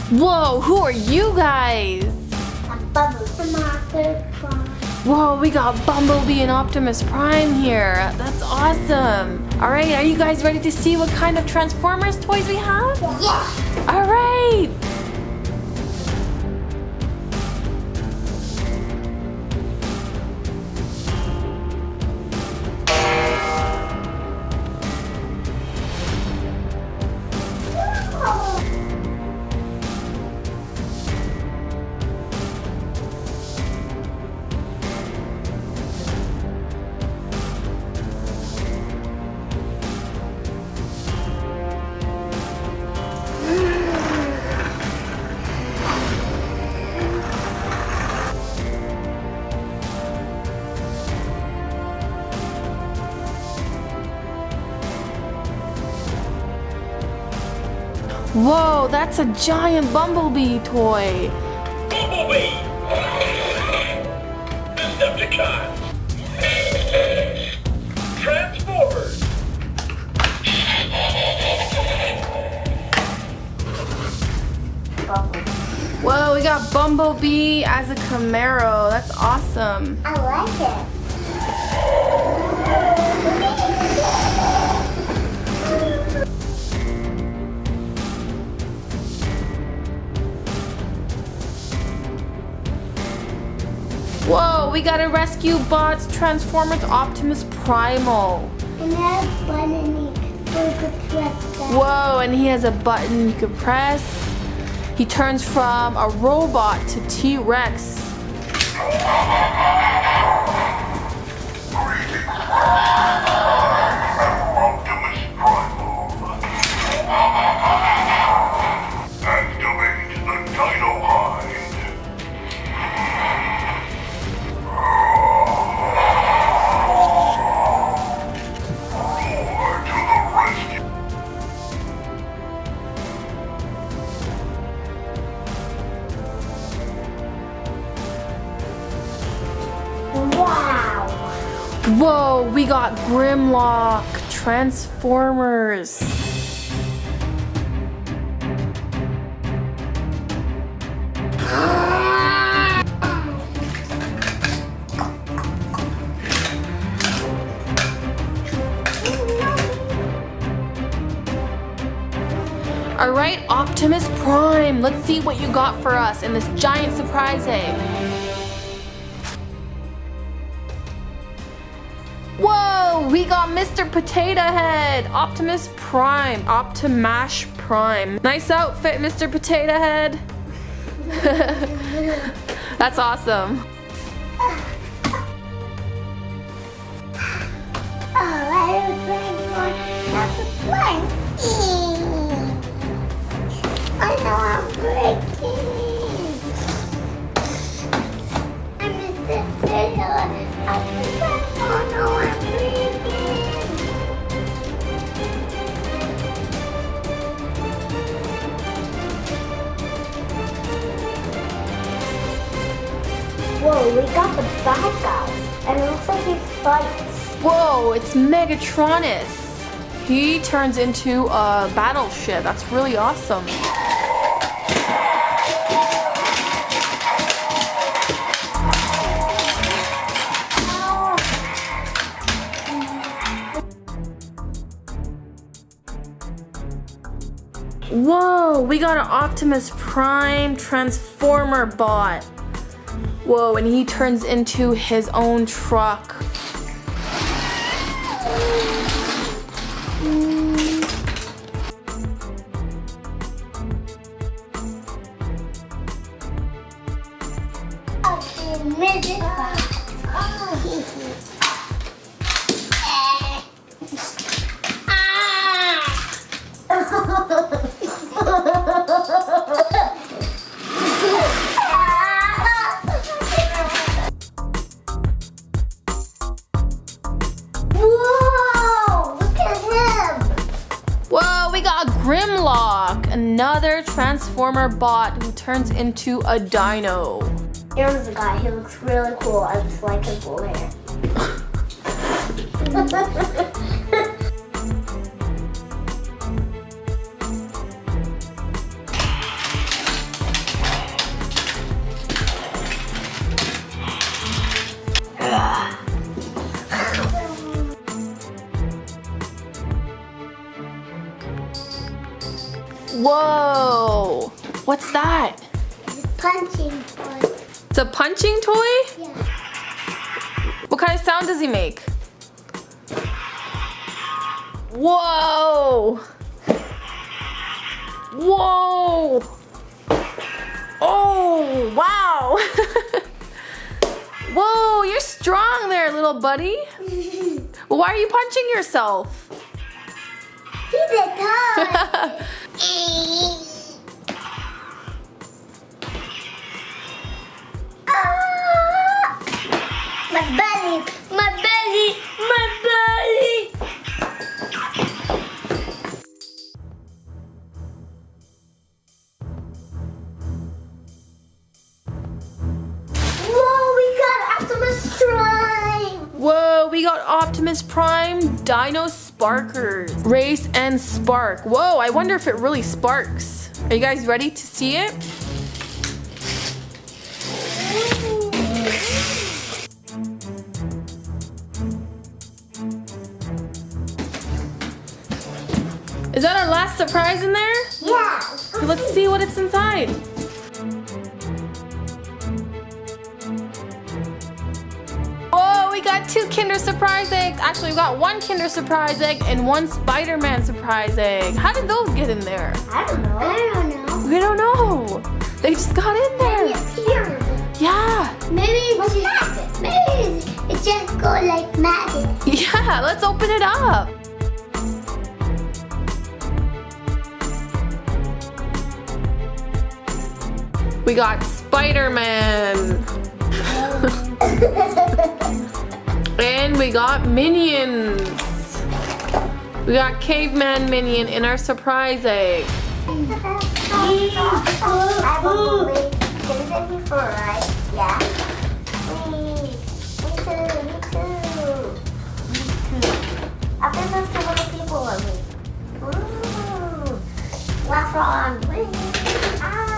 Whoa, who are you guys? Whoa, we got Bumblebee and Optimus Prime here. That's awesome. All right, are you guys ready to see what kind of Transformers toys we have? Yeah. All right. Whoa, that's a giant Bumblebee toy. Bumblebee! Decepticons! Transformers! Whoa, we got Bumblebee as a Camaro. That's awesome. I like it. Whoa, we got a Rescue Bots Transformers Optimus Primal. And that button you could press that. Whoa, and he has a button you can press. He turns from a robot to T-Rex. Optimus Primal. Activate the Dino Hide. Roar to the rescue. Wow. Whoa, we got Grimlock Transformers. All right, Optimus Prime, let's see what you got for us in this giant surprise egg. Whoa, we got Mr. Potato Head, Optimus Prime, Optimash Prime. Nice outfit, Mr. Potato Head. That's awesome. Oh, I was playing more. That's a plane. I know I'm breaking. I missed the video. Oh no, I'm breaking. Whoa, we got the bad guy. And it looks like he fights. Whoa, it's Megatronus. He turns into a battleship. That's really awesome. Whoa, we got an Optimus Prime Transformer bot. Whoa, and he turns into his own truck. Whoa! Look at him! Whoa, we got Grimlock, another Transformer bot who turns into a dino. Here's the guy. He looks really cool. I just like his blue hair. Whoa! What's that? Punching toy. It's a punching toy? Yeah. What kind of sound does he make? Whoa! Whoa! Oh, wow! Whoa, you're strong there, little buddy. Why are you punching yourself? He's a toy. My belly, my belly, my belly. Whoa, we got Optimus Prime. Whoa, we got Optimus Prime, Dino Sparkers, Race and Spark. Whoa, I wonder if it really sparks. Are you guys ready to see it? Is that our last surprise in there? Yeah. Let's see what it's inside. Whoa, we got 2 Kinder Surprise eggs. Actually, we got 1 Kinder Surprise egg and 1 Spider-Man Surprise egg. How did those get in there? I don't know. We don't know. They just got in there. Here. Yeah. Maybe it's just, maybe it just go like magic. Yeah, let's open it up. We got Spider-Man. And we got Minions. We got Caveman Minion in our surprise egg. I've always been there before, right? Yeah. Me too. I think there's too many people on me. Ooh. What's wrong? Ah.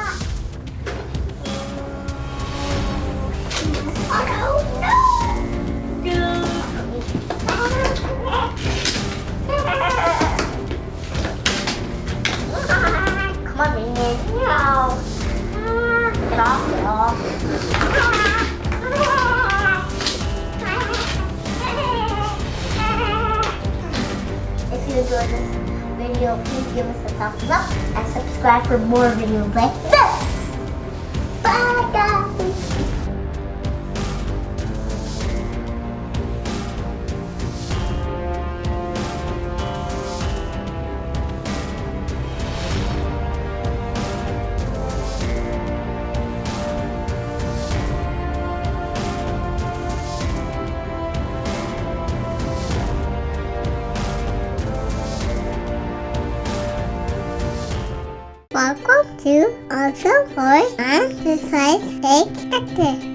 Oh no! Come on, Minion. No. Get off, get off. If you enjoyed this video, please give us a thumbs up and subscribe for more videos like this. Bye, guys. Welcome to Awesome Boy and the Science Fake Detective.